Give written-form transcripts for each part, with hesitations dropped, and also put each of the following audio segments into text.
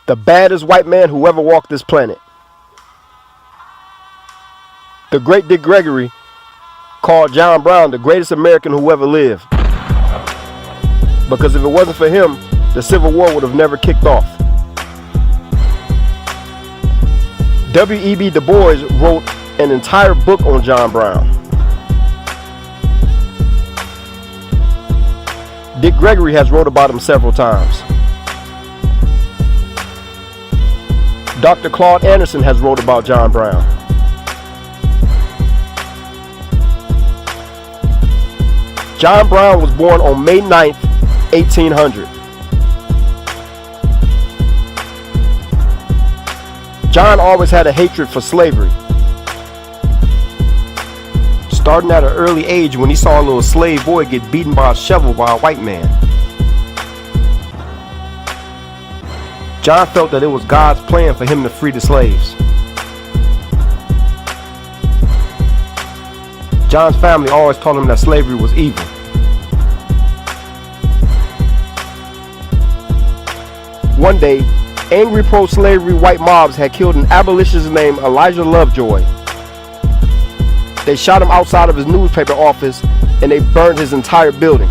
the baddest white man who ever walked this planet. The great Dick Gregory called John Brown the greatest American who ever lived. Because if it wasn't for him, the Civil War would have never kicked off. W.E.B. Du Bois wrote an entire book on John Brown. Dick Gregory has wrote about him several times. Dr. Claude Anderson has wrote about John Brown. John Brown was born on May 9th, 1800. John always had a hatred for slavery. Starting at an early age when he saw a little slave boy get beaten by a shovel by a white man. John felt that it was God's plan for him to free the slaves. John's family always told him that slavery was evil. One day, angry pro-slavery white mobs had killed an abolitionist named Elijah Lovejoy. They shot him outside of his newspaper office and they burned his entire building.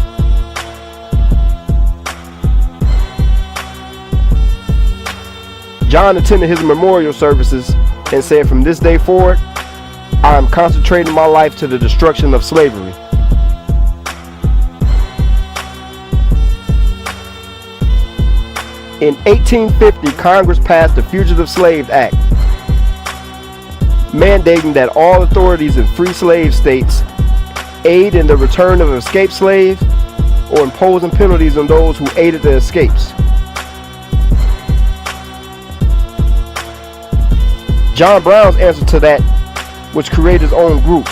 John attended his memorial services and said, "From this day forward, I am concentrating my life to the destruction of slavery." In 1850, Congress passed the Fugitive Slave Act, mandating that all authorities in free slave states aid in the return of escaped slaves or imposing penalties on those who aided the escapes. John Brown's answer to that was to create his own group.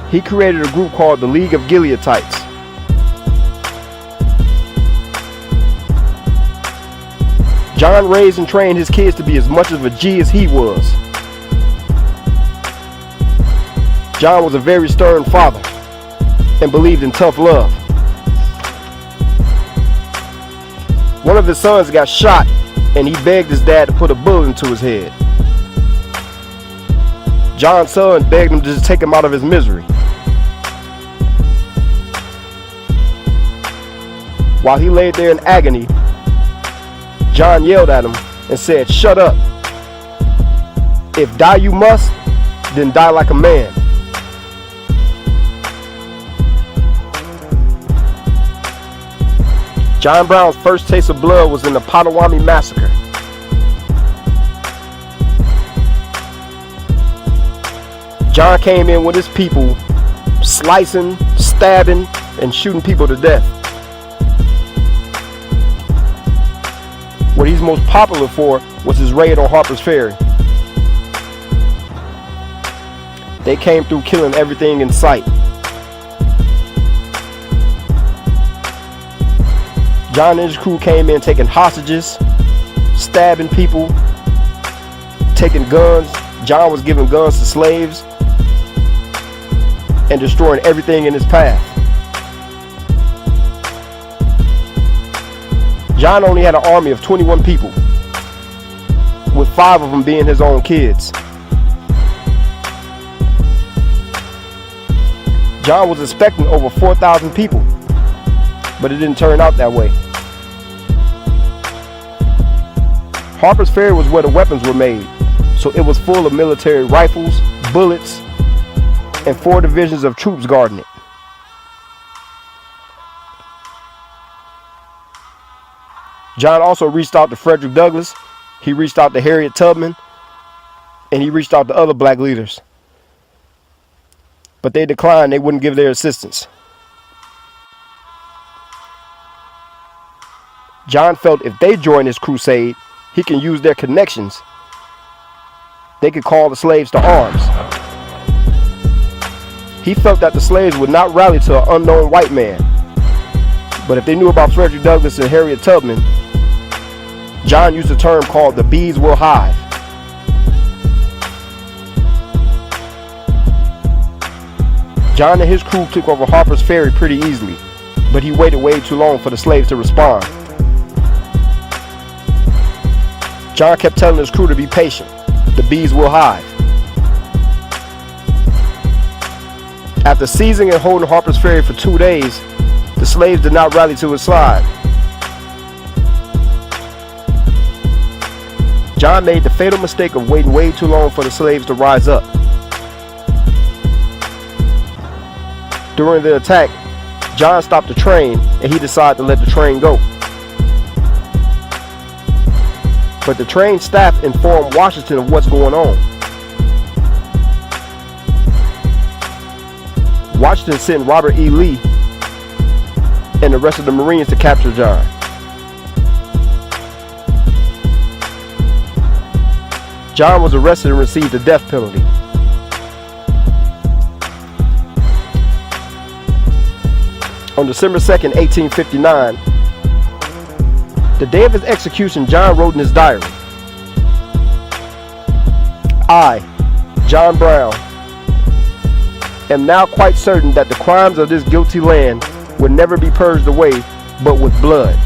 He created a group called the League of Gileadites. John raised and trained his kids to be as much of a G as he was. John was a very stern father and believed in tough love. One of his sons got shot and he begged his dad to put a bullet into his head. John's son begged him to just take him out of his misery. While he laid there in agony, John yelled at him and said, "Shut up. If die you must, then die like a man." John Brown's first taste of blood was in the Potawatomi Massacre. John came in with his people, slicing, stabbing, and shooting people to death. What he's most popular for was his raid on Harper's Ferry. They came through killing everything in sight. John and his crew came in taking hostages, stabbing people, taking guns. John was giving guns to slaves and destroying everything in his path. John only had an army of 21 people, with 5 of them being his own kids. John was expecting over 4,000 people, but it didn't turn out that way. Harper's Ferry was where the weapons were made, so it was full of military rifles, bullets, and 4 divisions of troops guarding it. John also reached out to Frederick Douglass, he reached out to Harriet Tubman, and he reached out to other black leaders. But they declined, they wouldn't give their assistance. John felt if they joined his crusade, he can use their connections. They could call the slaves to arms. He felt that the slaves would not rally to an unknown white man. But if they knew about Frederick Douglass and Harriet Tubman, John used a term called the bees will hive. John and his crew took over Harper's Ferry pretty easily. but he waited way too long for the slaves to respond. John kept telling his crew to be patient. The bees will hive. After seizing and holding Harper's Ferry for 2 days, the slaves did not rally to his side. John made the fatal mistake of waiting way too long for the slaves to rise up. During the attack, John stopped the train and he decided to let the train go. But the train staff informed Washington of what's going on. Washington sent Robert E. Lee and the rest of the Marines to capture John. John was arrested and received the death penalty. On December 2nd, 1859, the day of his execution, John wrote in his diary, "I, John Brown, am now quite certain that the crimes of this guilty land would never be purged away but with blood.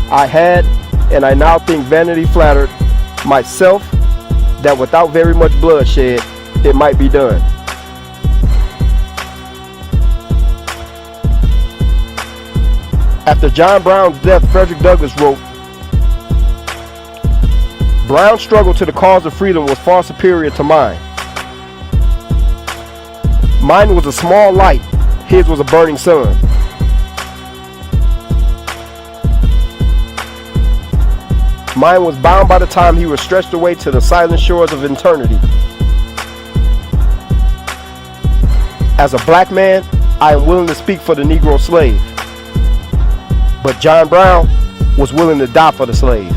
I had, and I now think vanity flattered, myself that without very much bloodshed it might be done." After John Brown's death, Frederick Douglass wrote, "Brown's struggle to the cause of freedom was far superior to mine. Mine was a small light, his was a burning sun. Mine was bound by the time he was stretched away to the silent shores of eternity. As a black man, I am willing to speak for the Negro slave. But John Brown was willing to die for the slave."